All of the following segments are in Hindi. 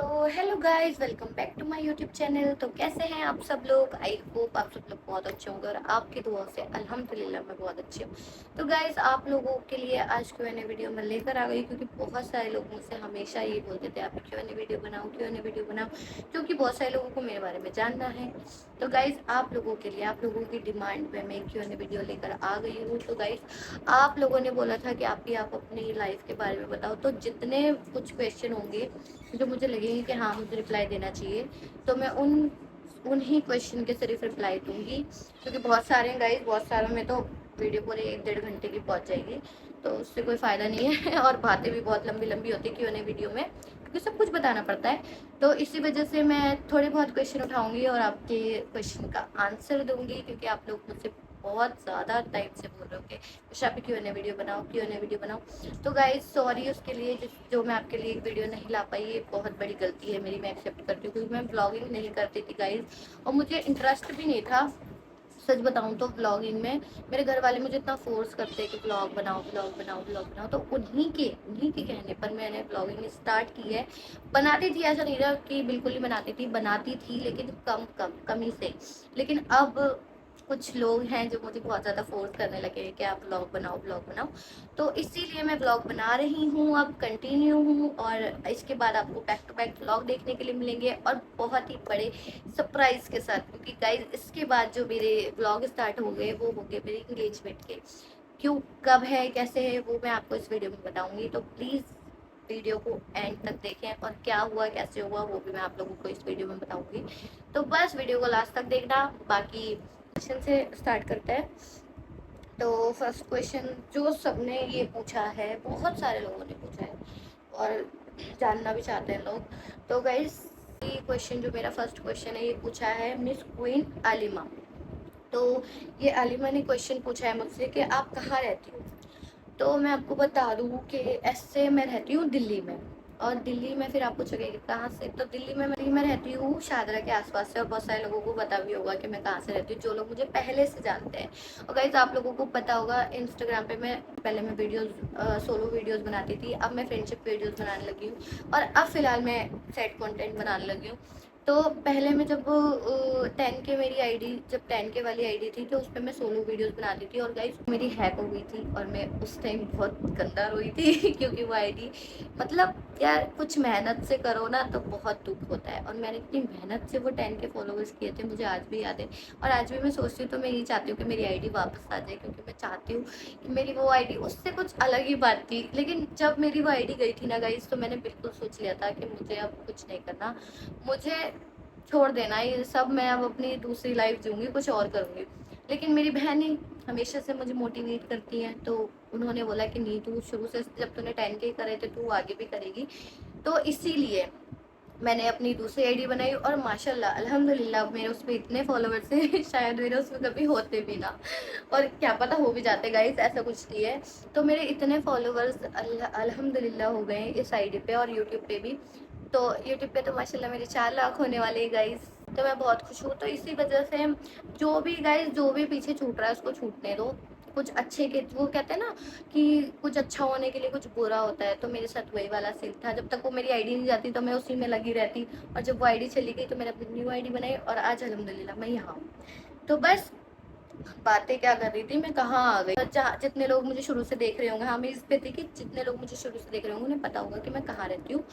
तो hello guys, welcome back to my YouTube channel. तो कैसे हैं आप सब लोग? आई होप आप सब लोग बहुत अच्छे होंगे और आपकी दुआ से अल्हम्दुलिल्लाह मैं बहुत अच्छी हूँ। तो गाइस, आप लोगों के लिए आज Q&A वीडियो मैं लेकर आ गई, क्योंकि बहुत सारे लोग मुझसे हमेशा ये बोलते थे आप Q&A वीडियो बनाओ, Q&A वीडियो बनाओ, क्योंकि बहुत सारे लोगों को मेरे बारे में जानना है। तो गाइस, आप लोगों के लिए, आप लोगों की डिमांड पे मैं Q&A वीडियो लेकर आ गई हूँ। तो गाइस, आप लोगों ने बोला था कि आप अपनी लाइफ के बारे में बताओ, तो जितने कुछ क्वेश्चन होंगे जो मुझे लगेंगे कि हाँ मुझे रिप्लाई देना चाहिए, तो मैं उन्हीं क्वेश्चन के सिर्फ रिप्लाई दूंगी, क्योंकि बहुत सारे हैं गाइस, बहुत सारों में तो वीडियो पूरे 1-1.5 घंटे की पहुंच जाएगी, तो उससे कोई फ़ायदा नहीं है और बातें भी बहुत लंबी लंबी होती है Q&A वीडियो में, क्योंकि सब कुछ बताना पड़ता है। तो इसी वजह से मैं थोड़े बहुत क्वेश्चन उठाऊंगी और आपके क्वेश्चन का आंसर दूंगी, क्योंकि आप लोग मुझसे बहुत ज़्यादा टाइम से बोल रहे हो कि कुछ आप Q&A वीडियो बनाओ, Q&A वीडियो बनाओ। तो गाइस, सॉरी उसके लिए, जो मैं आपके लिए एक वीडियो नहीं ला पाई, ये बहुत बड़ी गलती है मेरी, मैं एक्सेप्ट करती हूँ, क्योंकि मैं ब्लॉगिंग नहीं करती थी गाइस, और मुझे इंटरेस्ट भी नहीं था। सच बताऊँ तो ब्लॉगिंग में मेरे घर वाले मुझे इतना फोर्स करते हैं कि ब्लॉग बनाओ, ब्लॉग बनाओ, ब्लॉग बनाओ, तो उन्हीं के कहने पर मैंने ब्लॉगिंग स्टार्ट की है। बनाती थी, ऐसा नहीं था कि बिल्कुल ही बनाती थी, लेकिन कमी से। लेकिन अब कुछ लोग हैं जो मुझे बहुत ज़्यादा फोर्स करने लगे हैं कि आप ब्लॉग बनाओ, ब्लॉग बनाओ। तो इसीलिए मैं ब्लॉग बना रही हूँ, अब कंटिन्यू हूँ, और इसके बाद आपको बैक टू बैक ब्लॉग देखने के लिए मिलेंगे, और बहुत ही बड़े सरप्राइज के साथ, क्योंकि गाइज इसके बाद जो मेरे ब्लॉग स्टार्ट हो गए वो हो गए मेरे इंगेजमेंट के। क्यों, कब है, कैसे है, वो मैं आपको इस वीडियो में बताऊंगी, तो प्लीज़ वीडियो को एंड तक देखें, और क्या हुआ कैसे हुआ वो भी मैं आप लोगों को इस वीडियो में बताऊंगी। तो बस वीडियो को लास्ट तक देखना। बाकी क्वेश्चन से स्टार्ट करते हैं। तो फर्स्ट क्वेश्चन जो सबने ये पूछा है, बहुत सारे लोगों ने पूछा है और जानना भी चाहते हैं लोग। तो गाइस, ये क्वेश्चन जो मेरा फर्स्ट क्वेश्चन है, ये पूछा है मिस क्वीन आलिमा। तो ये आलिमा ने क्वेश्चन पूछा है मुझसे कि आप कहाँ रहती हो। तो मैं आपको बता दूँ कि ऐसे मैं रहती हूँ दिल्ली में, और दिल्ली में फिर आप पूछोगे कि कहाँ से, तो दिल्ली में रहती हूँ शाहदरा के आसपास से, और बहुत सारे लोगों को पता भी होगा कि मैं कहाँ से रहती हूँ, जो लोग मुझे पहले से जानते हैं। और गाइस, आप लोगों को पता होगा, इंस्टाग्राम पे मैं पहले मैं वीडियोस, सोलो वीडियोस बनाती थी, अब मैं फ्रेंडशिप वीडियोस बनाने लगी हूँ, और अब फिलहाल मैं सेट कंटेंट बनाने लगी हूँ। तो पहले मैं जब 10K मेरी आईडी, जब 10K वाली आईडी थी, तो उस पर मैं सोलो वीडियोस बनाती थी, और गाइस मेरी हैक हो गई थी, और मैं उस टाइम बहुत गंदा रोई थी क्योंकि वो आईडी, मतलब यार कुछ मेहनत से करो ना तो बहुत दुख होता है, और मैंने इतनी मेहनत से वो 10K फॉलोवर्स किए थे, मुझे आज भी याद है। और आज भी मैं सोचती हूँ, तो मैं ये चाहती हूँ कि मेरी आईडी वापस आ जाए, क्योंकि मैं चाहती हूँ कि मेरी वो आईडी, उससे कुछ अलग ही बात थी। लेकिन जब मेरी वो आईडी गई थी ना गाइस, तो मैंने बिल्कुल सोच लिया था कि मुझे अब कुछ नहीं करना, मुझे छोड़ देना ये सब, मैं अब अपनी दूसरी लाइफ जीऊँगी, कुछ और करूँगी। लेकिन मेरी बहनें हमेशा से मुझे मोटिवेट करती हैं, तो उन्होंने बोला कि नहीं, तू शुरू से, जब तूने 10K करे थे, तू आगे भी करेगी। तो इसीलिए मैंने अपनी दूसरी आईडी बनाई, और माशाल्लाह अल्हम्दुलिल्लाह मेरे उस पे इतने फॉलोवर्स हैं शायद मेरे उसमें कभी होते भी ना, और क्या पता हो भी जाते गाइस, ऐसा कुछ नहीं है। तो मेरे इतने फॉलोवर्स अल्हम्दुलिल्लाह हो गए हैं इस आईडी पे, और यूट्यूब पे भी। तो यूट्यूब पे तो माशाल्लाह मेरे 4 लाख होने वाले हैं गाइस, तो मैं बहुत खुश हूँ। तो इसी वजह से जो भी गाइस, जो भी पीछे छूट रहा है उसको छूटने दो। कुछ अच्छे के, वो कहते हैं ना कि कुछ अच्छा होने के लिए कुछ बुरा होता है, तो मेरे साथ वही वाला सीन था। जब तक वो मेरी आईडी नहीं जाती तो मैं उसी में लगी रहती, और जब वो आईडी चली गई तो मैंने अपनी न्यू आईडी बनाई, और आज अल्हम्दुलिल्लाह मैं यहाँ हूँ। तो बस, बातें क्या कर रही थी, मैं कहाँ आ गई। जहाँ जितने लोग मुझे शुरू से देख रहे होंगे, हाँ मैं इस पे थी कि जितने लोग मुझे शुरू से देख रहे होंगे उन्हें पता होगा कि मैं कहाँ रहती हूँ।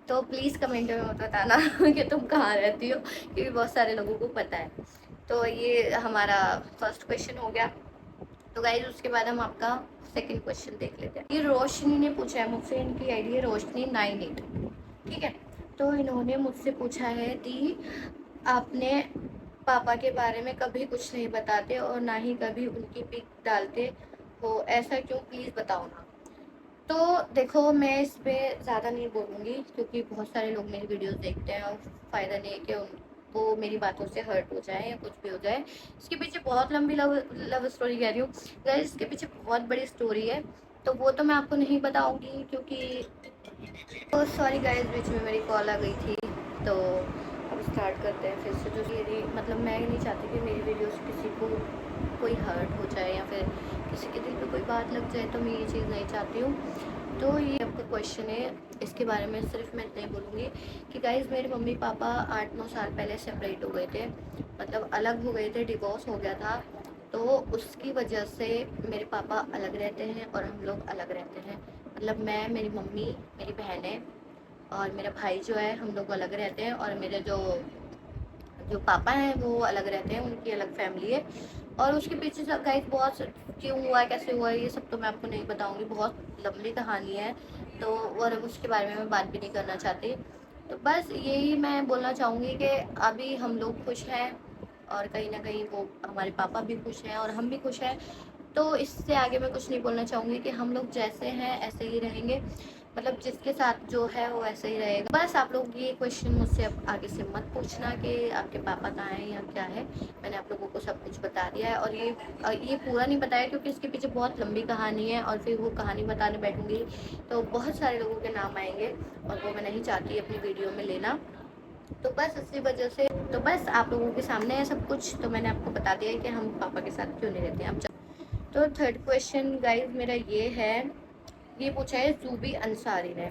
तो प्लीज़ कमेंट में मत बताना कि तुम कहाँ रहती हो, क्योंकि बहुत सारे लोगों को पता है। तो ये हमारा फर्स्ट क्वेश्चन हो गया। तो गाइज, उसके बाद हम आपका सेकंड क्वेश्चन देख लेते हैं। ये रोशनी ने पूछा है मुझसे, इनकी आईडी है रोशनी 98, ठीक है। तो इन्होंने मुझसे पूछा है दी, आपने पापा के बारे में कभी कुछ नहीं बताते और ना ही कभी उनकी पिक डालते हो, ऐसा क्यों, प्लीज़ बताओ ना। तो देखो, मैं इस पे ज़्यादा नहीं बोलूँगी, क्योंकि बहुत सारे लोग मेरी वीडियोस देखते हैं, और फ़ायदा नहीं है कि उनको मेरी बातों से हर्ट हो जाए या कुछ भी हो जाए। इसके पीछे बहुत लंबी लव लव स्टोरी कह रही हूँ गाइस, इसके पीछे बहुत बड़ी स्टोरी है, तो वो तो मैं आपको नहीं बताऊँगी, क्योंकि तो सॉरी गाइस, बीच में मेरी कॉल आ गई थी। तो अब स्टार्ट करते हैं फिर से। जो मेरी, मतलब मैं नहीं चाहती कि मेरी वीडियोस किसी को कोई हर्ट हो जाए, या फिर किसी के दिल पे कोई बात लग जाए, तो मैं ये चीज़ नहीं चाहती हूँ। तो ये आपका क्वेश्चन है, इसके बारे में सिर्फ मैं इतना ही बोलूँगी कि गाइज़ मेरे मम्मी पापा 8-9 साल पहले सेपरेट हो गए थे, मतलब अलग हो गए थे, डिवोर्स हो गया था। तो उसकी वजह से मेरे पापा अलग रहते हैं और हम लोग अलग रहते हैं। मतलब मैं, मेरी मम्मी, मेरी बहनें और मेरा भाई जो है, हम लोग अलग रहते हैं। और मेरे जो जो पापा हैं वो अलग रहते हैं, उनकी अलग फैमिली है। और उसके पीछे सब गाइस बहुत क्यों हुआ है, कैसे हुआ है, ये सब तो मैं आपको नहीं बताऊंगी, बहुत लंबी कहानी है। तो और अब उसके बारे में मैं बात भी नहीं करना चाहती। तो बस यही मैं बोलना चाहूँगी कि अभी हम लोग खुश हैं और कहीं ना कहीं वो हमारे पापा भी खुश हैं और हम भी खुश हैं। तो इससे आगे मैं कुछ नहीं बोलना चाहूँगी कि हम लोग जैसे हैं ऐसे ही रहेंगे, मतलब जिसके साथ जो है वो ऐसे ही रहेगा। बस आप लोग ये क्वेश्चन मुझसे अब आगे से मत पूछना कि आपके पापा कहाँ हैं या क्या है। मैंने आप लोगों को सब कुछ बता दिया है और ये पूरा नहीं बताया क्योंकि इसके पीछे बहुत लंबी कहानी है और फिर वो कहानी बताने बैठूंगी तो बहुत सारे लोगों के नाम आएंगे और वो मैं नहीं चाहती अपनी वीडियो में लेना। तो बस इसी वजह से, तो बस आप लोगों के सामने है सब कुछ, तो मैंने आपको बता दिया है कि हम पापा के साथ क्यों नहीं रहते हैं। तो थर्ड क्वेश्चन गाइज मेरा ये है, ये पूछा है जूबी अंसारी ने।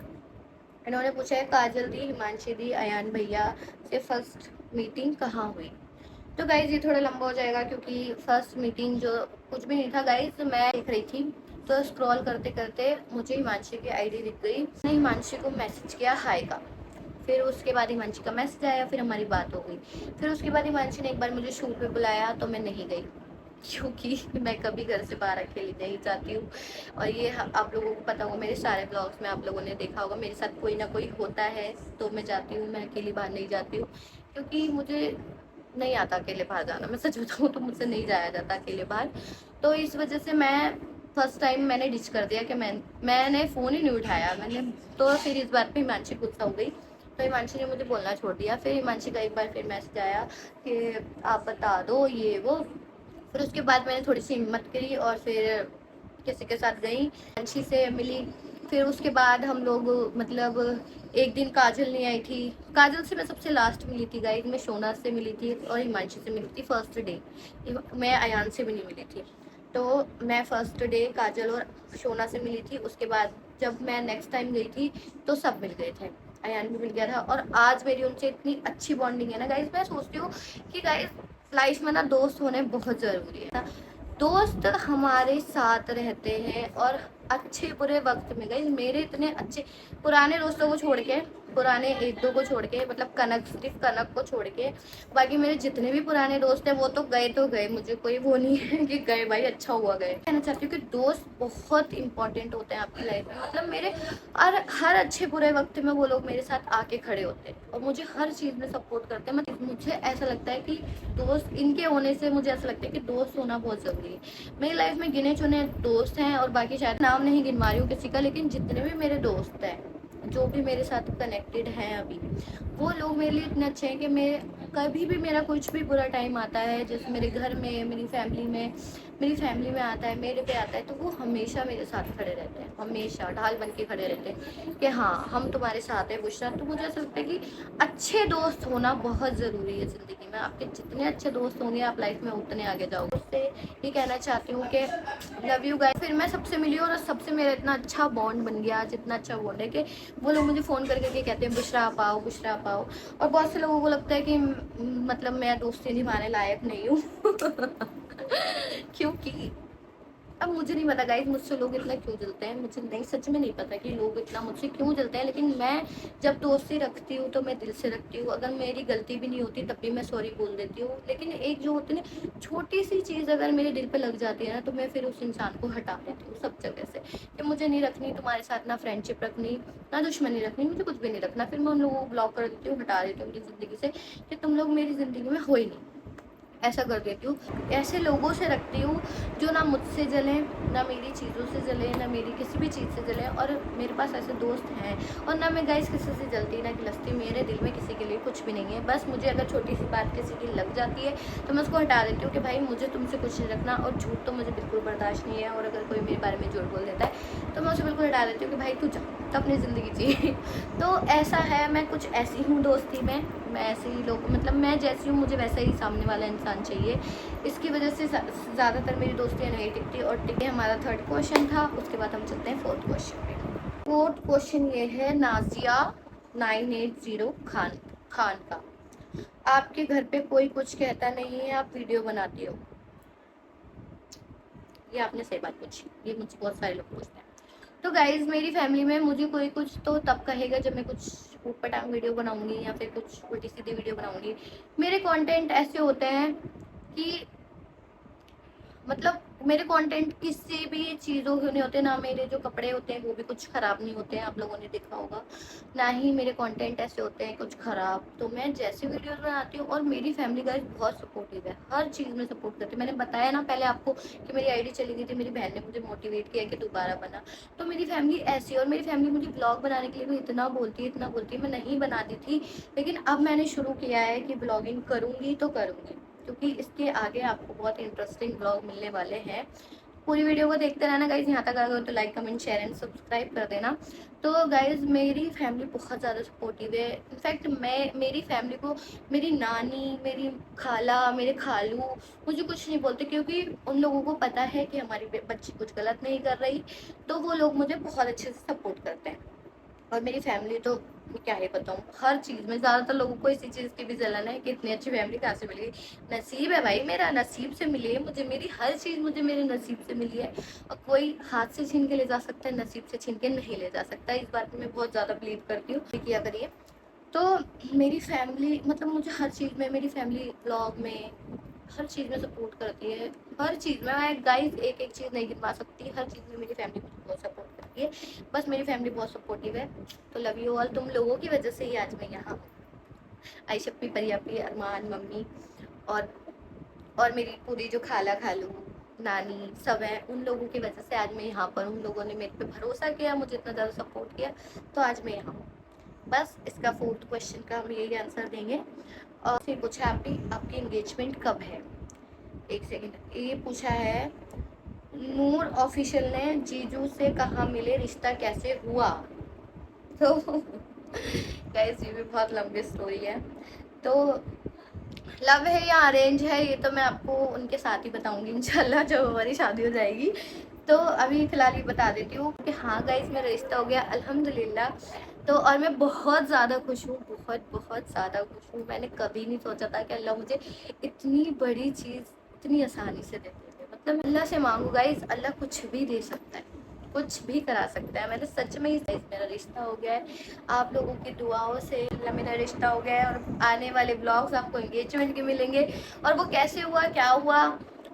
इन्होंने पूछा है काजल दी, हिमांशी दी, अयान भैया से फर्स्ट मीटिंग कहाँ हुई। तो गाइज ये थोड़ा लंबा हो जाएगा क्योंकि फर्स्ट मीटिंग जो कुछ भी नहीं था गाइज, मैं देख रही थी तो स्क्रॉल करते करते मुझे हिमांशी की आईडी दिख गई। मैंने हिमांशी को मैसेज किया हाय का, फिर उसके बाद हिमांशी का मैसेज आया, फिर हमारी बात हो गई। फिर उसके बाद हिमांशी ने एक बार मुझे शूट पे बुलाया तो मैं नहीं गई क्योंकि मैं कभी घर से बाहर अकेली नहीं जाती हूँ। और ये आप लोगों को पता होगा, मेरे सारे ब्लॉग्स में आप लोगों ने देखा होगा, मेरे साथ कोई ना कोई होता है तो मैं जाती हूँ, मैं अकेली बाहर नहीं जाती हूँ क्योंकि मुझे नहीं आता अकेले बाहर जाना। मैं सच बताऊँ तो मुझसे नहीं जाया जाता अकेले बाहर। तो इस वजह से मैं फर्स्ट टाइम मैंने डिच कर दिया कि मैंने फ़ोन ही नहीं उठाया मैंने। तो फिर इस बात पे हिमांशी गुस्सा हो गई तो हिमांशी ने मुझे बोलना छोड़ दिया। फिर हिमांशी का एक बार फिर मैसेज आया कि आप बता दो ये वो। फिर उसके बाद मैंने थोड़ी सी हिम्मत करी और फिर किसी के साथ गई, अंशी से मिली। फिर उसके बाद हम लोग मतलब एक दिन काजल नहीं आई थी, काजल से मैं सबसे लास्ट मिली थी गाइस। मैं शोना से मिली थी और हिमांशी से मिली थी फर्स्ट डे। मैं अयान से भी नहीं मिली थी। तो मैं फर्स्ट डे काजल और शोना से मिली थी। उसके बाद जब मैं नेक्स्ट टाइम गई थी तो सब मिल गए थे, अयान भी मिल गया था। और आज मेरी उनसे इतनी अच्छी बॉन्डिंग है ना गाइस, मैं सोचती हूँ कि गाइस लाइफ में ना दोस्त होने बहुत ज़रूरी है। दोस्त हमारे साथ रहते हैं और अच्छे बुरे वक्त में गए, मेरे इतने अच्छे पुराने दोस्तों को छोड़ के, पुराने एक दो को छोड़ के, मतलब कनक, सिर्फ कनक को छोड़ के बाकी मेरे जितने भी पुराने दोस्त हैं वो तो गए, मुझे कोई वो नहीं है कि गए भाई अच्छा हुआ गए। कहना चाहती हूँ कि दोस्त बहुत इंपॉर्टेंट होते हैं आपकी लाइफ में, मतलब मेरे और हर अच्छे बुरे वक्त में वो लोग मेरे साथ आके खड़े होते हैं और मुझे हर चीज़ में सपोर्ट करते हैं। मतलब मुझे ऐसा लगता है कि दोस्त, इनके होने से मुझे ऐसा लगता है कि दोस्त होना बहुत ज़रूरी है। मेरी लाइफ में गिने चुने दोस्त हैं और बाकी शायद नाम नहीं गिन पा रही हूँ किसी का, लेकिन जितने भी मेरे दोस्त हैं जो भी मेरे साथ कनेक्टेड हैं अभी, वो लोग मेरे लिए इतने अच्छे हैं कि मैं कभी भी मेरा कुछ भी बुरा टाइम आता है, जैसे मेरे घर में, मेरी फैमिली में आता है, मेरे पे आता है, तो वो हमेशा मेरे साथ खड़े रहते हैं, हमेशा ढाल बन के खड़े रहते हैं कि हाँ हम तुम्हारे साथ हैं बुशरा। तो मुझे ऐसा लगता है कि अच्छे दोस्त होना बहुत ज़रूरी है ज़िंदगी में। आपके जितने अच्छे दोस्त होंगे आप लाइफ में उतने आगे जाओगे। उससे ये कहना चाहती हूँ कि लव यू गाइस। फिर मैं सबसे मिली और सबसे मेरा इतना अच्छा बॉन्ड बन गया, जितना अच्छा बॉन्ड है कि वो लोग मुझे फ़ोन करके कहते हैं बुशरा आप आओ, बुशरा आप आओ। और बहुत से लोगों को लगता है कि मतलब मैं दोस्ती निभाने लायक नहीं हूँ क्योंकि अब मुझे नहीं पता गाइस मुझसे लोग इतना क्यों जलते हैं, मुझे नहीं, सच में नहीं पता कि लोग इतना मुझसे क्यों जलते हैं। लेकिन मैं जब दोस्ती रखती हूँ तो मैं दिल से रखती हूँ, अगर मेरी गलती भी नहीं होती तब भी मैं सॉरी बोल देती हूँ। लेकिन एक जो होती है ना छोटी सी चीज़ अगर मेरे दिल पे लग जाती है ना तो मैं फिर उस इंसान को हटा देती हूँ सब जगह से कि मुझे नहीं रखनी तुम्हारे साथ, ना फ्रेंडशिप रखनी, ना दुश्मनी रखनी, मुझे कुछ भी नहीं रखना। फिर मैं उन लोगों को ब्लॉक कर देती हूँ, हटा देती हूँ अपनी ज़िंदगी से कि तुम लोग मेरी ज़िंदगी में हो ही नहीं, ऐसा कर देती हूँ। ऐसे लोगों से रखती हूँ जो ना मुझसे जलें, ना मेरी चीज़ों से जलें, ना मेरी किसी भी चीज़ से जलें। और मेरे पास ऐसे दोस्त हैं और ना मैं गाइस किसी से जलती ना गिलसती, मेरे दिल में किसी के लिए कुछ भी नहीं है। बस मुझे अगर छोटी सी बात किसी की लग जाती है तो मैं उसको हटा देती हूँ कि भाई मुझे तुमसे कुछ नहीं रखना। और झूठ तो मुझे बिल्कुल बर्दाश्त नहीं है, और अगर कोई मेरे बारे में झूठ बोल देता है तो मैं उसे बिल्कुल हटा देती हूँ कि भाई तू जा, तो अपनी ज़िंदगी जी। तो ऐसा है, मैं कुछ ऐसी हूँ दोस्ती में, मैं ऐसे ही लोग, मतलब मैं जैसी हूँ मुझे वैसा ही सामने वाला इंसान चाहिए। इसकी वजह से ज़्यादातर मेरी दोस्तियाँ नहीं टिकती और टिके। हमारा थर्ड क्वेश्चन था, उसके बाद हम चलते हैं फोर्थ क्वेश्चन पे। फोर्थ क्वेश्चन ये है नाजिया 980 खान खान का, आपके घर पे कोई कुछ कहता नहीं है, आप वीडियो बनाती हो? ये आपने सही बात पूछी, ये मुझसे बहुत सारे लोग पूछते हैं। तो गाइज मेरी फैमिली में मुझे कोई कुछ तो तब कहेगा जब मैं कुछ ऊटपटांग वीडियो बनाऊंगी या फिर कुछ उल्टी सीधी वीडियो बनाऊंगी। मेरे कंटेंट ऐसे होते हैं कि मतलब मेरे कंटेंट किसी भी चीज़ों के नहीं होते, ना मेरे जो कपड़े होते हैं वो भी कुछ ख़राब नहीं होते हैं, आप लोगों ने देखा होगा, ना ही मेरे कंटेंट ऐसे होते हैं कुछ ख़राब। तो मैं जैसे वीडियोस बनाती हूँ, और मेरी फैमिली गाइस बहुत सपोर्टिव है, हर चीज़ में सपोर्ट करती है। मैंने बताया ना पहले आपको कि मेरी आईडी चली गई थी, मेरी बहन ने मुझे मोटिवेट किया कि दोबारा बना। तो मेरी फैमिली ऐसी है, और मेरी फैमिली मुझे ब्लॉग बनाने के लिए भी इतना बोलती है, इतना बोलती है। मैं नहीं बनाती थी, लेकिन अब मैंने शुरू किया है कि ब्लॉगिंग करूँगी तो करूँगी, क्योंकि इसके आगे आपको बहुत इंटरेस्टिंग ब्लॉग मिलने वाले हैं। पूरी वीडियो को देखते रहना गाइज, यहाँ तक आ गए तो like comment share and subscribe कर देना। तो गाइज मेरी फैमिली बहुत ज़्यादा सपोर्टिव है। इनफैक्ट मैं मेरी फैमिली को मेरी नानी, मेरी खाला, मेरे खालू मुझे कुछ नहीं बोलते, क्योंकि उन लोगों को पता है कि हमारी बच्ची कुछ गलत नहीं कर रही। तो वो लोग मुझे बहुत अच्छे से सपोर्ट करते हैं। और मेरी फैमिली तो क्या ही बताऊँ, हर चीज़ में ज़्यादातर लोगों को इसी चीज़ की भी जलन है कि इतनी अच्छी फैमिली कहाँ से मिली। नसीब है भाई, मेरा नसीब से मिली है मुझे, मेरी हर चीज़ मुझे मेरे नसीब से मिली है। और कोई हाथ से छीन के ले जा सकता है, नसीब से छीन के नहीं ले जा सकता। इस बात में मैं बहुत ज़्यादा बिलीव करती हूँ, किया करिए। तो मेरी फैमिली मतलब मुझे हर चीज़ में, मेरी फैमिली ब्लॉग में हर चीज़ में सपोर्ट करती है। हर चीज़ में, मैं गाइस एक एक चीज़ नहीं गिनवा सकती, हर चीज़ में मेरी फैमिली मुझे बहुत सपोर्ट करती है। बस मेरी फैमिली बहुत सपोर्टिव है। तो लव यू ऑल, तुम लोगों की वजह से ही आज मैं यहाँ हूँ। आयशप्पी, परियप्पी, अरमान, मम्मी और मेरी पूरी जो खाला खालू नानी सब है, उन लोगों की वजह से आज मैं यहाँ पर हूँ। उन लोगों ने मेरे पे भरोसा किया, मुझे इतना ज़्यादा सपोर्ट किया, तो आज मैं यहाँ हूँ। बस इसका फोर्थ क्वेश्चन का हम यही आंसर देंगे। और फिर पूछा आपकी एंगेजमेंट कब है? एक सेकंड, ये पूछा है नूर ऑफिशियल ने, जीजू से कहाँ मिले, रिश्ता कैसे हुआ? तो गाइस ये भी बहुत लंबी स्टोरी है। तो लव है या अरेंज है ये तो मैं आपको उनके साथ ही बताऊंगी इंशाल्लाह, जब हमारी शादी हो जाएगी। तो अभी फिलहाल ये बता देती हूँ कि हाँ गाइस मेरा रिश्ता हो गया अल्हम्दुलिल्लाह। तो और मैं बहुत ज़्यादा खुश हूँ, बहुत बहुत ज़्यादा खुश हूँ। मैंने कभी नहीं सोचा था कि अल्लाह मुझे इतनी बड़ी चीज़ इतनी आसानी से दे देंगे। मतलब अल्लाह से मांगू गाइस, अल्लाह कुछ भी दे सकता है, कुछ भी करा सकता है। मैंने सच में ही मेरा रिश्ता हो गया है, आप लोगों की दुआओं से मेरा रिश्ता हो गया है। और आने वाले ब्लॉग्स आपको एंगेजमेंट के मिलेंगे, और वो कैसे हुआ, क्या हुआ,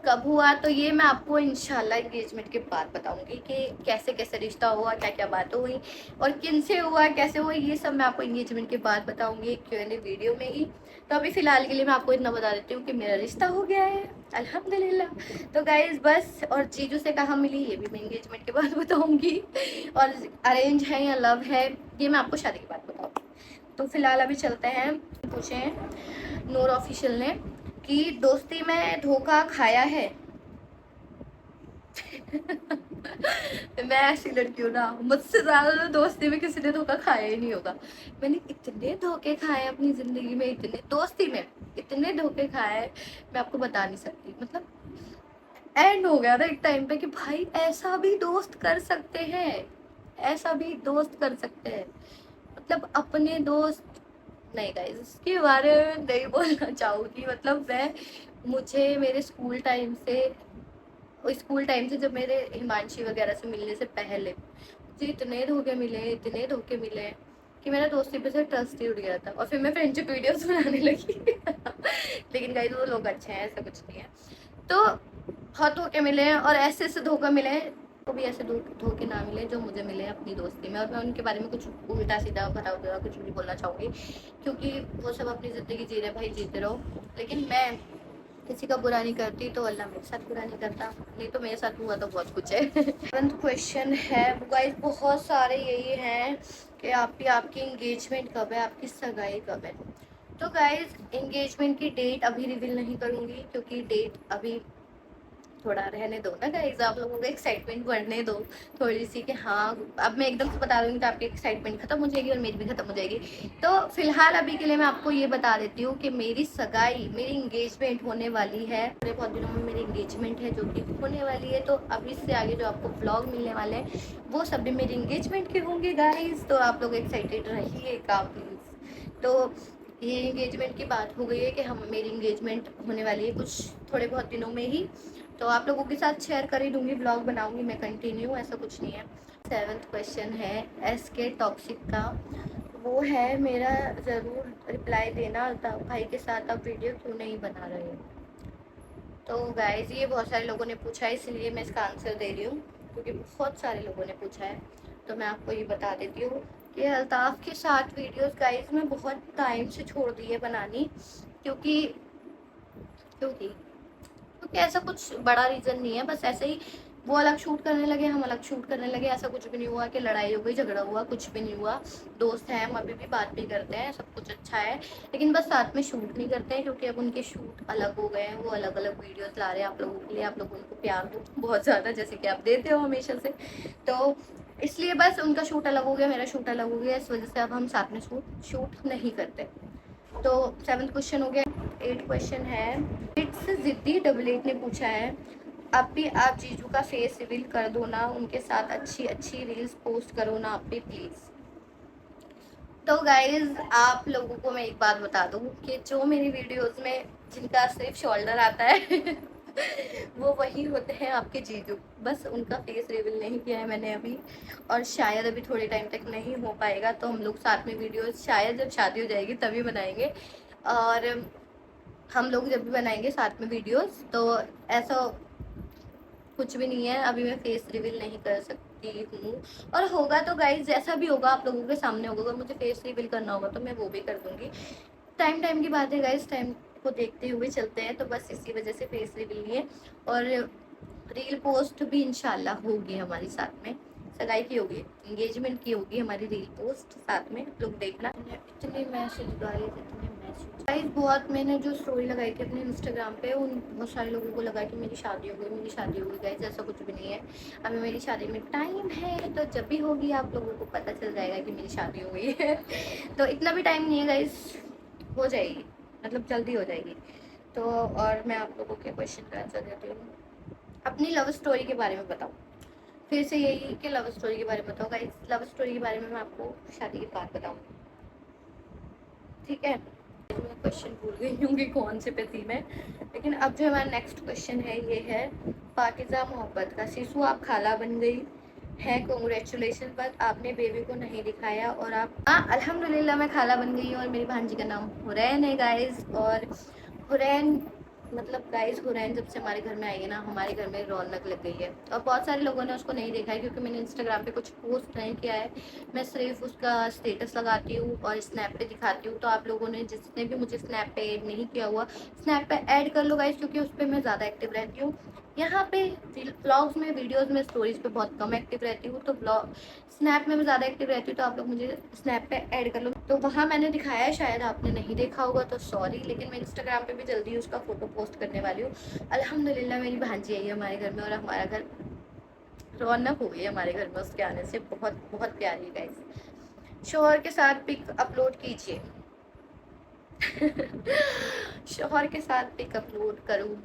कब हुआ, तो ये मैं आपको इंशाल्लाह एंगेजमेंट के बाद बताऊंगी कि कैसे कैसे रिश्ता हुआ, क्या क्या बातें हुई और किन से हुआ, कैसे हुआ, ये सब मैं आपको एंगेजमेंट के बाद बताऊंगी Q&A वीडियो में ही। तो अभी फ़िलहाल के लिए मैं आपको इतना बता देती हूँ कि मेरा रिश्ता हो गया है अल्हम्दुलिल्लाह। तो गाइज़ बस, और जीजू से कहाँ मिली ये भी मैं एंगेजमेंट के बाद बताऊँगी, और अरेंज है या लव है ये मैं आपको शादी के बाद बताऊँगी। तो फिलहाल अभी चलते हैं। पूछे हैं नूर ऑफिशियल ने कि दोस्ती में धोखा खाया है? मैं ऐसी लड़की हूँ ना, मुझसे ज्यादा तो दोस्ती में किसी ने धोखा खाया ही नहीं होगा। मैंने इतने धोखे खाए अपनी जिंदगी में, इतने दोस्ती में इतने धोखे खाए मैं आपको बता नहीं सकती। मतलब एंड हो गया था एक टाइम पे कि भाई ऐसा भी दोस्त कर सकते हैं, ऐसा भी दोस्त कर सकते हैं। मतलब अपने दोस्त नहीं गाइस, इसके बारे में नहीं बोलना चाहूँगी। मतलब मैं, मुझे मेरे स्कूल टाइम से जब मेरे हिमांशी वगैरह से मिलने से पहले मुझे इतने धोखे मिले, इतने धोखे मिले कि मेरा दोस्ती पे से ट्रस्ट ही उड़ गया था, और फिर मैं फ्रेंडशिप वीडियोस बनाने लगी। लेकिन गाइस वो लोग अच्छे हैं, ऐसा कुछ नहीं है। तो बहुत धोखे मिले हैं, और ऐसे ऐसे धोखा मिले हैं, तो भी ऐसे धोखे ना मिले जो मुझे मिले अपनी दोस्ती में। और मैं उनके बारे में कुछ उल्टा सीधा भरा हुआ कुछ नहीं बोलना चाहूँगी, क्योंकि वो सब अपनी ज़िंदगी जी रहे, भाई जीते रहो। लेकिन मैं किसी का बुरा नहीं करती, तो अल्लाह मेरे साथ बुरा नहीं करता, नहीं तो मेरे साथ हुआ तो बहुत कुछ है। 7th क्वेश्चन है गाइस, बहुत सारे यही हैं कि आपकी एंगेजमेंट कब है, आपकी सगाई कब है? तो गाइस एंगेजमेंट की डेट अभी रिवील नहीं करूँगी, क्योंकि डेट अभी थोड़ा रहने दो ना गाइस, आप लोगों को एक्साइटमेंट बढ़ने दो थोड़ी सी कि हाँ अब मैं एकदम से बता दूंगी तो आपकी एक्साइटमेंट खत्म हो जाएगी और मेरी भी खत्म हो जाएगी। तो फिलहाल अभी के लिए मैं आपको ये बता देती हूँ कि मेरी सगाई, मेरी इंगेजमेंट होने वाली है, थोड़े बहुत दिनों में मेरी इंगेजमेंट है जो कि होने वाली है। तो अब इससे आगे जो आपको व्लॉग मिलने वाले हैं वो सब भी मेरी इंगेजमेंट के होंगे गाइज, तो आप लोग एक्साइटेड रहिएगा प्लीज़। तो ये इंगेजमेंट की बात हो गई है कि हम मेरी इंगेजमेंट होने वाली है कुछ थोड़े बहुत दिनों में ही, तो आप लोगों के साथ शेयर कर ही दूंगी, ब्लॉग बनाऊंगी मैं कंटिन्यू, ऐसा कुछ नहीं है। 7th क्वेश्चन है एस के टॉक्सिक का, वो है मेरा ज़रूर रिप्लाई देना अल्ताफ भाई के साथ आप वीडियो क्यों नहीं बना रहे हो। तो गाइज ये बहुत सारे लोगों ने पूछा है इसलिए मैं इसका आंसर दे रही हूँ, क्योंकि बहुत सारे लोगों ने पूछा है। तो मैं आपको ये बता देती हूँ कि अल्ताफ के साथ वीडियोस गाइज मैं बहुत टाइम से छोड़ दी है बनानी, क्योंकि क्योंकि क्योंकि ऐसा कुछ बड़ा रीज़न नहीं है, बस ऐसे ही वो अलग शूट करने लगे, हम अलग शूट करने लगे, ऐसा कुछ भी नहीं हुआ कि लड़ाई हो गई, झगड़ा हुआ, कुछ भी नहीं हुआ। दोस्त हैं हम, अभी भी बात भी करते हैं, सब कुछ अच्छा है, लेकिन बस साथ में शूट नहीं करते हैं क्योंकि अब उनके शूट अलग हो गए हैं, वो अलग अलग वीडियोस ला रहे हैं आप लोगों के लिए। आप लोग उनको प्यार दो बहुत ज़्यादा, जैसे कि आप देते हो हमेशा से, तो इसलिए बस उनका शूट अलग हो गया, मेरा शूट अलग हो गया, इस वजह से अब हम साथ में शूट नहीं करते। तो 7th क्वेश्चन हो गया। 8th क्वेश्चन है, इट्स जिद्दी 88 ने पूछा है, अब भी आप जीजू का फेस रिवील कर दो ना, उनके साथ अच्छी अच्छी रील्स पोस्ट करो ना आप भी प्लीज़। तो गाइज आप लोगों को मैं एक बात बता दूं कि जो मेरी वीडियोस में जिनका सिर्फ शोल्डर आता है वो वही होते हैं आपके जीजू, बस उनका फेस रिवील नहीं किया है मैंने अभी, और शायद अभी थोड़े टाइम तक नहीं हो पाएगा, तो हम लोग साथ में वीडियोस शायद जब शादी हो जाएगी तभी बनाएंगे, और हम लोग जब भी बनाएंगे साथ में वीडियोस तो ऐसा कुछ भी नहीं है, अभी मैं फेस रिवील नहीं कर सकती हूँ। और होगा तो गाइज जैसा भी होगा आप लोगों के सामने होगा, अगर मुझे फेस रिवील करना होगा तो मैं वो भी कर दूंगी। टाइम टाइम की बात है गाइज, टाइम को देखते हुए चलते हैं, तो बस इसी वजह से फेस रिवील नहीं है। और रील पोस्ट भी इंशाल्लाह होगी हमारी साथ में, सगाई की होगी, इंगेजमेंट की होगी हमारी रील पोस्ट साथ में, लोग देखना। इतने मैसेज गाइस, इतने मैसेज गाइस, बहुत मैंने जो स्टोरी लगाई थी अपने इंस्टाग्राम पे उन बहुत सारे लोगों को लगा कि मेरी शादी हो गई, मेरी शादी हो गई। गाइस ऐसा कुछ भी नहीं है, अभी मेरी शादी में टाइम है, तो जब भी होगी आप लोगों को पता चल जाएगा कि मेरी शादी हो गई है तो इतना भी टाइम नहीं है गाइस, हो जाएगी, मतलब जल्दी हो जाएगी। तो और मैं आप लोगों के क्वेश्चन का आंसर देती हूँ, अपनी लव स्टोरी के बारे में बताओ। फिर से यही कि लव स्टोरी के बारे में बताओ गाइस, लव स्टोरी के बारे में मैं आपको शादी के बाद बताऊँ, ठीक है। मैं क्वेश्चन भूल गई हूँ कि कौन से पे थी मैं, लेकिन अब जो हमारा नेक्स्ट क्वेश्चन है ये है पाकिज़ा मोहब्बत का, सीसू आप खाला बन गई है, कॉन्ग्रेचुलेशन, बट आपने बेबी को नहीं दिखाया। और आप अल्हम्दुलिल्लाह मैं खाला बन गई हूँ और मेरी भांजी का नाम हुरैन है गाइस। और हुरैन मतलब गाइस, हुरैन जब से हमारे घर में आई है ना, हमारे घर में रौनक लग गई है। और बहुत सारे लोगों ने उसको नहीं देखा है क्योंकि मैंने इंस्टाग्राम पे कुछ पोस्ट नहीं किया है, मैं सिर्फ उसका स्टेटस लगाती हूँ और स्नैप पे दिखाती हूँ। तो आप लोगों ने जिसने भी मुझे स्नैप पे ऐड नहीं किया हुआ, स्नैप पे ऐड कर लो गाइस, क्योंकि उस पर मैं ज़्यादा एक्टिव रहती हूँ। यहाँ पे व्लॉग्स में, वीडियोस में, स्टोरीज पे बहुत कम एक्टिव रहती हूँ, तो ब्लॉग स्नैप में मैं ज़्यादा एक्टिव रहती हूँ, तो आप लोग मुझे स्नैप पे ऐड कर लो। तो वहाँ मैंने दिखाया है, शायद आपने नहीं देखा होगा तो सॉरी, लेकिन मैं इंस्टाग्राम पे भी जल्दी उसका फ़ोटो पोस्ट करने वाली हूँ। अल्हम्दुलिल्लाह मेरी भांजी आई है हमारे घर में और हमारा घर रौनक हो गई है हमारे घर में उसके आने से, बहुत बहुत प्यारी है गाइस। शोहर के साथ पिक अपलोड कीजिए शोहर के साथ पिक अपलोड करूँ?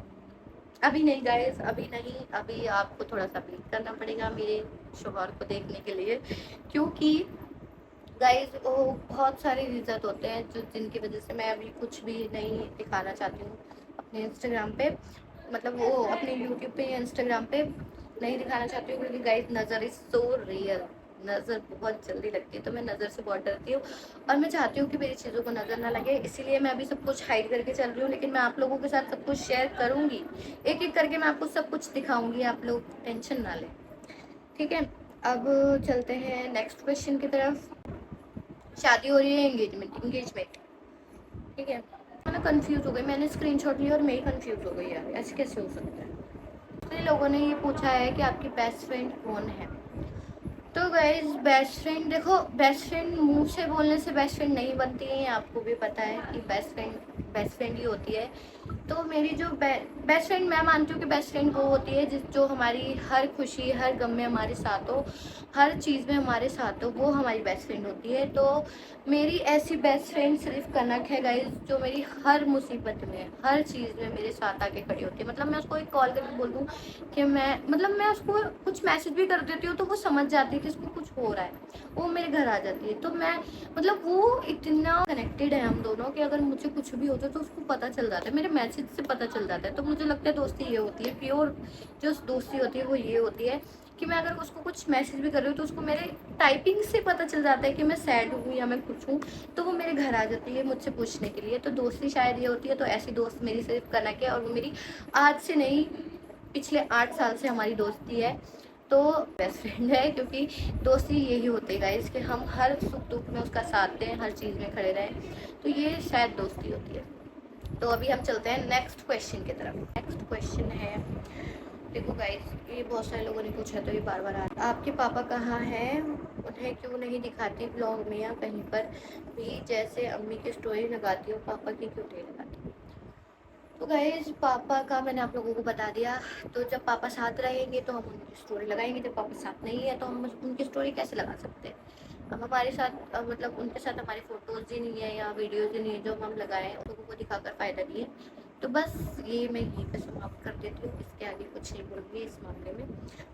अभी नहीं गाइस, अभी नहीं, अभी आपको थोड़ा सा वेट करना पड़ेगा मेरे शोहर को देखने के लिए, क्योंकि गाइस वो बहुत सारे रीज़न होते हैं जो जिनकी वजह से मैं अभी कुछ भी नहीं दिखाना चाहती हूँ अपने इंस्टाग्राम पे, मतलब वो अपने यूट्यूब पे या इंस्टाग्राम पे नहीं दिखाना चाहती हूँ, क्योंकि गाइस नज़र इज़ सो रियल, नज़र बहुत जल्दी लगती है, तो मैं नज़र से बहुत डरती हूँ और मैं चाहती हूँ कि मेरी चीज़ों को नज़र ना लगे, इसीलिए मैं अभी सब कुछ हाइड करके चल रही हूँ। लेकिन मैं आप लोगों के साथ सब कुछ शेयर करूँगी, एक एक करके मैं आपको सब कुछ दिखाऊँगी, आप लोग टेंशन ना लें, ठीक है। अब चलते हैं नेक्स्ट क्वेश्चन की तरफ। शादी हो रही है, इंगेजमेंट, ठीक है। मैं कंफ्यूज हो गई, मैंने स्क्रीनशॉट लिया और मैं ही कंफ्यूज हो गई यार, ऐसे कैसे हो सकता है। दूसरे लोगों ने ये पूछा है कि आपकी बेस्ट फ्रेंड कौन है, तो गाइज बेस्ट फ्रेंड, देखो बेस्ट फ्रेंड मुंह से बोलने से बेस्ट फ्रेंड नहीं बनती है, आपको भी पता है कि बेस्ट फ्रेंड ही होती है। तो मेरी जो बेस्ट फ्रेंड, मैं मानती हूँ कि बेस्ट फ्रेंड वो होती है जिस जो हमारी हर खुशी हर गम में हमारे साथ हो, हर चीज़ में हमारे साथ हो, वो हमारी बेस्ट फ्रेंड होती है। तो मेरी ऐसी बेस्ट फ्रेंड सिर्फ कनक है गाइज, जो मेरी हर मुसीबत में हर चीज़ में मेरे साथ आके खड़ी होती है। मतलब मैं उसको एक कॉल करके बोल दूँ कि मैं उसको कुछ मैसेज भी कर देती हूँ तो वो समझ जाती है कि उसको कुछ हो रहा है, वो मेरे घर आ जाती है। तो मैं मतलब वो इतना कनेक्टेड है हम दोनों कि अगर मुझे कुछ भी होता है तो उसको पता चल जाता है, मेरे मैसेज से पता चल जाता है। तो मुझे लगता है दोस्ती ये होती है, प्योर जो दोस्ती होती है वो ये होती है कि मैं अगर उसको कुछ मैसेज भी कर रही हूँ तो उसको मेरे टाइपिंग से पता चल जाता है कि मैं सैड हूँ या मैं खुश हूँ, तो वो मेरे घर आ जाती है मुझसे पूछने के लिए। तो दोस्ती शायद ये होती है। तो ऐसी दोस्त मेरी सिर्फ कनक है, और वो मेरी आज से नहीं, पिछले 8 साल से हमारी दोस्ती है। तो बेस्ट फ्रेंड है, क्योंकि दोस्ती यही होती है गाइस कि हम हर सुख दुख में उसका साथ दें, हर चीज़ में खड़े रहें। तो ये शायद दोस्ती होती है। तो अभी हम चलते हैं नेक्स्ट क्वेश्चन की तरफ। नेक्स्ट क्वेश्चन है, देखो गाइस ये बहुत सारे लोगों ने पूछा तो ये बार बार आ, आपके पापा कहाँ हैं, उन्हें क्यों नहीं दिखाती ब्लॉग में या कहीं पर भी, जैसे अम्मी की स्टोरी लगाती हो पापा की क्यों नहीं लगाती। तो गाइस पापा का मैंने आप लोगों को बता दिया। तो जब पापा साथ रहेंगे तो हम उनकी स्टोरी लगाएंगे, जब पापा साथ नहीं है तो हम उनकी स्टोरी कैसे लगा सकते हैं। अब हमारे साथ मतलब उनके साथ हमारी फ़ोटोज़ ही नहीं है या वीडियोज़ ही नहीं है जो हम लगाएं, उन लोगों को दिखाकर फ़ायदा नहीं है। तो बस ये मैं यहीं पे समाप्त कर देती हूँ, इसके आगे कुछ नहीं बोलूँगी इस मामले में।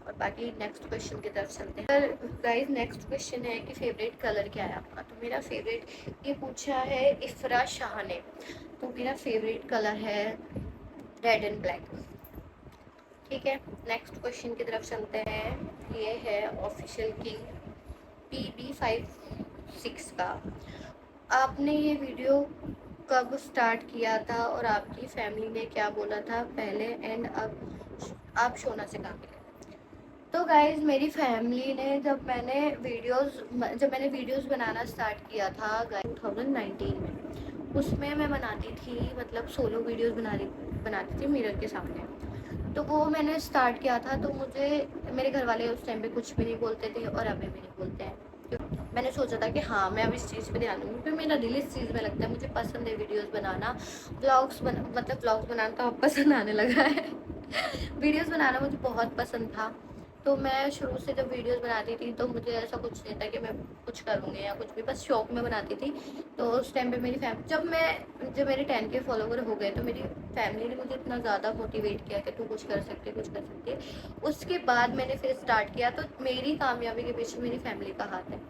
और बाकी नेक्स्ट क्वेश्चन की तरफ चलते हैं। गाइस नेक्स्ट क्वेश्चन है कि फेवरेट कलर क्या है आपका। तो मेरा फेवरेट, ये पूछा है इफ़रा शाह ने, तो मेरा फेवरेट कलर है रेड एंड ब्लैक। ठीक है, नेक्स्ट क्वेश्चन की तरफ चलते हैं। ये है ऑफिशियल किंग PB56 का, आपने ये वीडियो कब स्टार्ट किया था और आपकी फैमिली ने क्या बोला था पहले, एंड अब आप शोना से कहाँ मिले। तो गाइज मेरी फैमिली ने जब मैंने वीडियोस बनाना स्टार्ट किया था 2019 में, उसमें मैं बनाती थी मतलब सोलो वीडियोस बनाती थी मिरर के सामने। तो वो मैंने स्टार्ट किया था, तो मुझे मेरे घर वाले उस टाइम पे कुछ भी नहीं बोलते थे और अभी भी नहीं बोलते हैं। मैंने सोचा था कि हाँ मैं अब इस चीज़ पे ध्यान दूँगी, फिर मेरा दिल इस चीज़ में लगता है, मुझे पसंद है वीडियोस बनाना, मतलब व्लॉग्स बनाना तो अब पसंद आने लगा है वीडियोस बनाना मुझे बहुत पसंद था। तो मैं शुरू से जब वीडियोस बनाती थी तो मुझे ऐसा कुछ नहीं था कि मैं कुछ करूँगी या कुछ भी, बस शौक में बनाती थी। तो उस टाइम पे मेरी जब मेरे 10K फॉलोवर हो गए तो मेरी फैमिली ने मुझे इतना ज़्यादा मोटिवेट किया कि तू कुछ कर सकती है, कुछ कर सकती है। उसके बाद मैंने फिर स्टार्ट किया। तो मेरी कामयाबी के पीछे मेरी फैमिली का हाथ है,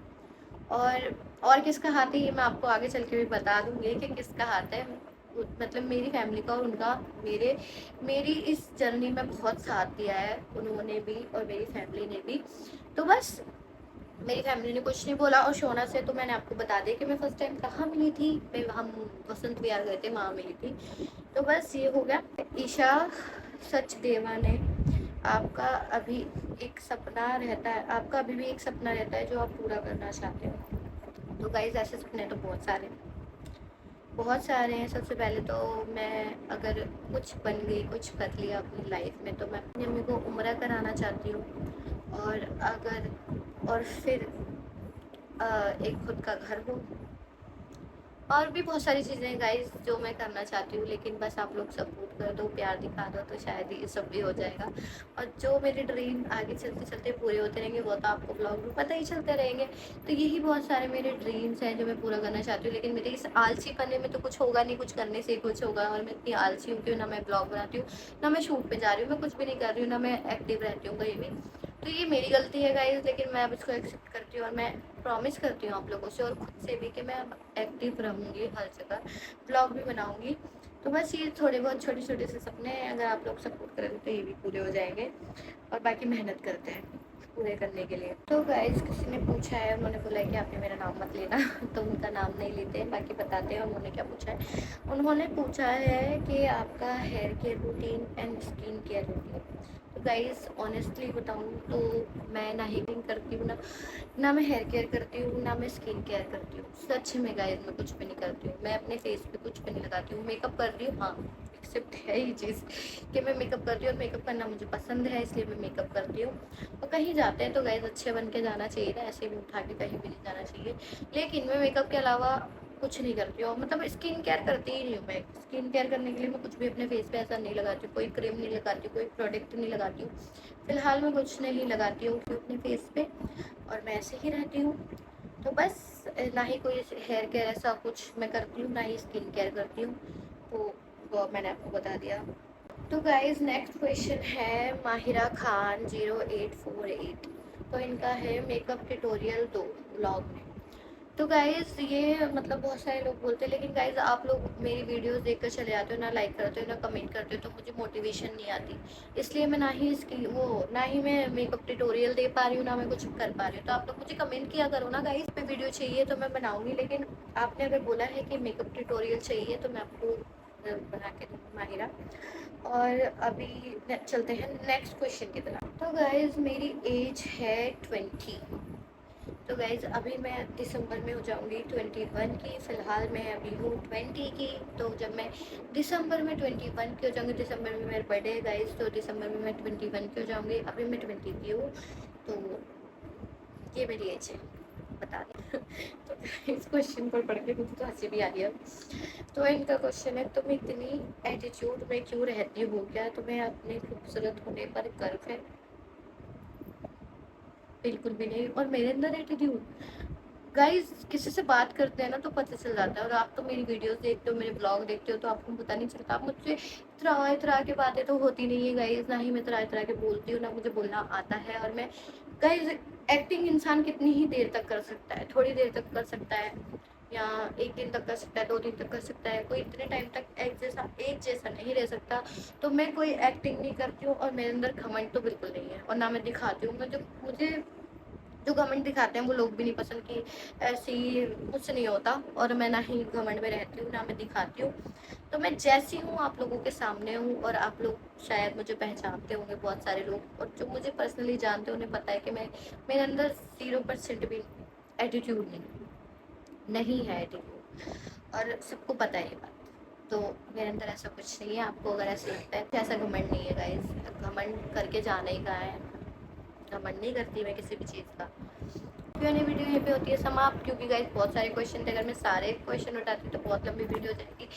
और किसका हाथ है ये मैं आपको आगे चल के भी बता दूँगी कि किसका हाथ है। मतलब मेरी फैमिली का और उनका मेरी इस जर्नी में बहुत साथ दिया है, उन्होंने भी और मेरी फैमिली ने भी। तो बस मेरी फैमिली ने कुछ नहीं बोला। और शोना से तो मैंने आपको बता दिया कि मैं फर्स्ट टाइम कहाँ मिली थी, हम वसंत विहार गए थे, वहाँ मिली थी। तो बस ये हो गया। ईशा सचदेवा ने, आपका अभी आपका अभी भी एक सपना रहता है जो आप पूरा करना चाहते हो। तो गाइज ऐसे सपने तो बहुत सारे हैं। सबसे पहले तो मैं अगर कुछ बन गई, कुछ कर लिया अपनी लाइफ में, तो मैं अपनी अम्मी को उम्रा कराना चाहती हूँ। और फिर एक खुद का घर हो, और भी बहुत सारी चीज़ें हैं गाइस जो मैं करना चाहती हूँ। लेकिन बस आप लोग सपोर्ट कर दो, प्यार दिखा दो, तो शायद ये सब भी हो जाएगा। और जो मेरे ड्रीम आगे चलते चलते पूरे होते रहेंगे वो तो आपको ब्लॉग में पता ही चलते रहेंगे। तो यही बहुत सारे मेरे ड्रीम्स हैं जो मैं पूरा करना चाहती हूँ। लेकिन मेरे इस आलसी पन्ने में तो कुछ होगा नहीं, कुछ करने से ही कुछ होगा। और मैं इतनी आलसी हूँ कि ना मैं ब्लॉग बनाती हूँ, ना मैं शूट पे जा रही हूँ, मैं कुछ भी नहीं कर रही हूँ, ना मैं एक्टिव रहती हूँ कहीं भी। तो ये मेरी गलती है गाइस, लेकिन मैं अब इसको एक्सेप्ट करती हूँ और मैं प्रॉमिस करती हूँ आप लोगों से और खुद से भी कि मैं अब एक्टिव रहूँगी, हर जगह ब्लॉग भी बनाऊँगी। तो बस ये थोड़े बहुत छोटे छोटे से सपने हैं, अगर आप लोग सपोर्ट करेंगे तो ये भी पूरे हो जाएंगे। और बाकी मेहनत करते हैं पूरे करने के लिए। तो गाइस किसी ने पूछा है, उन्होंने बोला है कि आपने मेरा नाम मत लेना तो उनका नाम नहीं लेते, बाकी बताते हैं उन्होंने क्या पूछा है। उन्होंने पूछा है कि आपका hair care routine and skin care routine. तो गाइस ऑनेस्टली बताऊँ तो मैं ना हीलिंग करती हूँ, ना मैं हेयर केयर करती हूँ, ना मैं स्किन केयर करती हूँ। सच में गाइस मैं कुछ भी नहीं करती हूँ। मैं अपने फेस पे कुछ भी नहीं लगाती हूँ। मेकअप कर रही हूँ हाँ, कॉन्सेप्ट है ये चीज़ कि मैं मेकअप करती हूँ और मेकअप करना मुझे पसंद है, इसलिए मैं मेकअप करती हूँ। और कहीं जाते हैं तो गाइस अच्छे बन के जाना चाहिए ना, ऐसे भी उठा के कहीं भी नहीं जाना चाहिए। लेकिन मैं मेकअप के अलावा कुछ नहीं करती हूँ, मतलब स्किन केयर करती ही नहीं हूँ मैं। स्किन केयर करने के लिए मैं कुछ भी अपने फेस पे ऐसा नहीं लगाती हूँ, कोई क्रीम नहीं लगाती हूँ, कोई प्रोडक्ट नहीं लगाती हूँ। फिलहाल मैं कुछ नहीं लगाती हूँ अपने फेस पे, और मैं ऐसे ही रहती हूँ। तो बस ना ही कोई हेयर केयर ऐसा कुछ मैं करती हूँ, ना ही स्किन केयर करती हूँ। तो वो मैंने आपको बता दिया। तो गाइज नेक्स्ट क्वेश्चन है माहिरा खान 0848। तो इनका है मेकअप ट्यूटोरियल दो व्लॉग में। तो गाइज ये मतलब बहुत सारे लोग बोलते हैं, लेकिन गाइज आप लोग मेरी वीडियोस देखकर चले जाते हो, ना लाइक करते हो ना कमेंट करते हो, तो मुझे मोटिवेशन नहीं आती। इसलिए मैं ना ही इसकी वो ना ही मैं मेकअप ट्यूटोरियल दे पा रही हूँ, ना मैं कुछ कर पा रही हूँ। तो आप लोग मुझे कमेंट किया करो ना गाइज, पे वीडियो चाहिए तो मैं बनाऊँगी। लेकिन आपने अगर बोला है कि मेकअप ट्यूटोरियल चाहिए तो मैं आपको बना के दूँगी माहिरा। और अभी चलते हैं नेक्स्ट क्वेश्चन की तरफ। तो गाइज मेरी एज है 20। तो गाइज अभी मैं दिसंबर में हो जाऊंगी 21 की। फ़िलहाल मैं अभी हूँ 20 की। तो जब मैं दिसंबर में 21 की हो जाऊंगी, दिसंबर में मेरा बर्थडे है गाइज, तो दिसंबर में मैं 21 की हो जाऊंगी। अभी मैं 20 की हूँ, तो ये मेरी एज है, बता दें। तो इस क्वेश्चन पर पढ़ के मुझे तो हंसी भी आ रही है। तो इनका क्वेश्चन है, तुम इतनी एटीट्यूड में क्यों रहती हो, क्या तुम्हें अपने खूबसूरत होने पर गर्व है? बिल्कुल भी नहीं। और मेरे अंदर एटीट्यूड, गाइस किसी से बात करते हैं ना तो पता चल जाता है। और आप तो मेरी वीडियोस देखते हो, मेरे ब्लॉग देखते हो, तो आपको पता नहीं चलता। आप मुझसे तरह तरह की बातें तो होती नहीं है गाइस, ना ही मैं तरह तरह के बोलती हूँ, ना मुझे बोलना आता है। और मैं गाइस एक्टिंग इंसान कितनी ही देर तक कर सकता है, थोड़ी देर तक कर सकता है, या एक दिन तक कर सकता है, 2 दिन तक कर सकता है। कोई इतने टाइम तक एक जैसा नहीं रह सकता। तो मैं कोई एक्टिंग नहीं करती हूँ, और मेरे अंदर घमंड तो बिल्कुल नहीं है, और ना मैं दिखाती हूँ। मैं मुझे जो घमंड दिखाते हैं वो लोग भी नहीं पसंद, कि ऐसी कुछ नहीं होता। और मैं ना ही घमंड में रहती हूँ, ना मैं दिखाती हूँ। तो मैं जैसी हूँ आप लोगों के सामने हूँ। और आप लोग शायद मुझे पहचानते होंगे, बहुत सारे लोग, और जो मुझे पर्सनली जानते हैं उन्हें पता है कि मैं मेरे अंदर 0% भी एटीट्यूड नहीं है एटीट्यूड, और सबको पता है ये बात। तो मेरे अंदर ऐसा कुछ नहीं है। आपको अगर ऐसा लगता है तो ऐसा घमंड नहीं है गाइस, घमंड करके जाना ही कहाँ है। घमंड नहीं करती मैं किसी भी चीज़ का। Q&A वीडियो यहीं पे होती है समाप्त, क्योंकि गाइस बहुत सारे क्वेश्चन थे। अगर मैं सारे क्वेश्चन उठाती तो बहुत लंबी वीडियो हो जाएगी।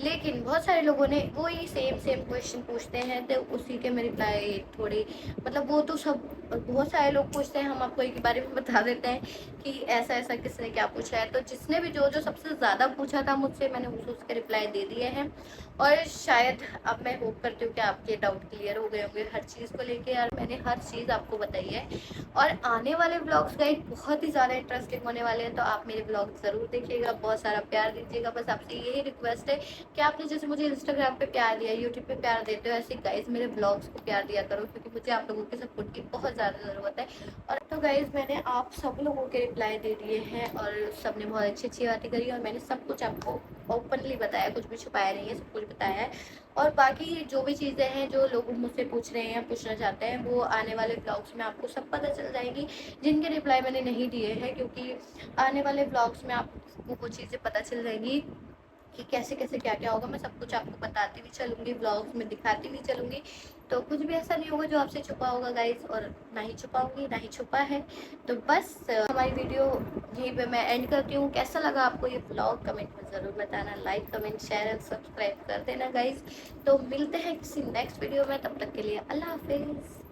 लेकिन बहुत सारे लोगों ने वही सेम क्वेश्चन पूछते हैं, तो उसी के मैं रिप्लाई थोड़ी, मतलब वो तो सब बहुत सारे लोग पूछते हैं, हम आपको एक बारे में बता देते हैं कि ऐसा ऐसा किसने क्या पूछा है। तो जिसने भी जो जो सबसे ज़्यादा पूछा था मुझसे, मैंने उसके रिप्लाई दे दिए हैं। और शायद अब मैं होप करती हूँ कि आपके डाउट क्लियर हो गए होंगे हर चीज़ को लेके। यार मैंने हर चीज़ आपको बताई है। और आने वाले ब्लॉग्स गाइस बहुत ही ज़्यादा इंटरेस्टिंग होने वाले हैं, तो आप मेरे ब्लॉग ज़रूर देखिएगा, बहुत सारा प्यार दीजिएगा। बस आपसे यही रिक्वेस्ट है कि आपने जैसे मुझे इंस्टाग्राम पे प्यार दिया, यूट्यूब पे प्यार देते हो, ऐसे गाइस मेरे ब्लॉग्स को प्यार दिया करो, क्योंकि मुझे आप लोगों के सपोर्ट की बहुत ज़्यादा ज़रूरत है। और तो गाइस मैंने आप सब लोगों के रिप्लाई दे दिए हैं, और सब ने बहुत अच्छी अच्छी बातें करी, और मैंने सब कुछ आपको ओपनली बताया, कुछ भी छुपाया नहीं है, सब कुछ बताया है। और बाकी जो भी चीज़ें हैं जो लोग मुझसे पूछ रहे हैं, पूछना चाहते हैं, वो आने वाले ब्लॉग्स में आपको सब पता चल जाएगी, जिनके रिप्लाई मैंने नहीं दिए हैं। क्योंकि आने वाले ब्लॉग्स में आपको वो चीज़ें पता चल जाएगी कि कैसे कैसे क्या क्या होगा। मैं सब कुछ आपको बताती भी चलूँगी, ब्लॉग्स में दिखाती भी चलूँगी। तो कुछ भी ऐसा नहीं होगा जो आपसे छुपा होगा गाइस, और ना ही छुपाऊँगी, ना ही छुपा है। तो बस हमारी वीडियो यहीं पे मैं एंड करती हूँ। कैसा लगा आपको ये ब्लॉग, कमेंट में ज़रूर बताना। Like comment share and subscribe कर देना गाइस। तो मिलते हैं किसी नेक्स्ट वीडियो में, तब तक के लिए अल्लाह हाफिज़।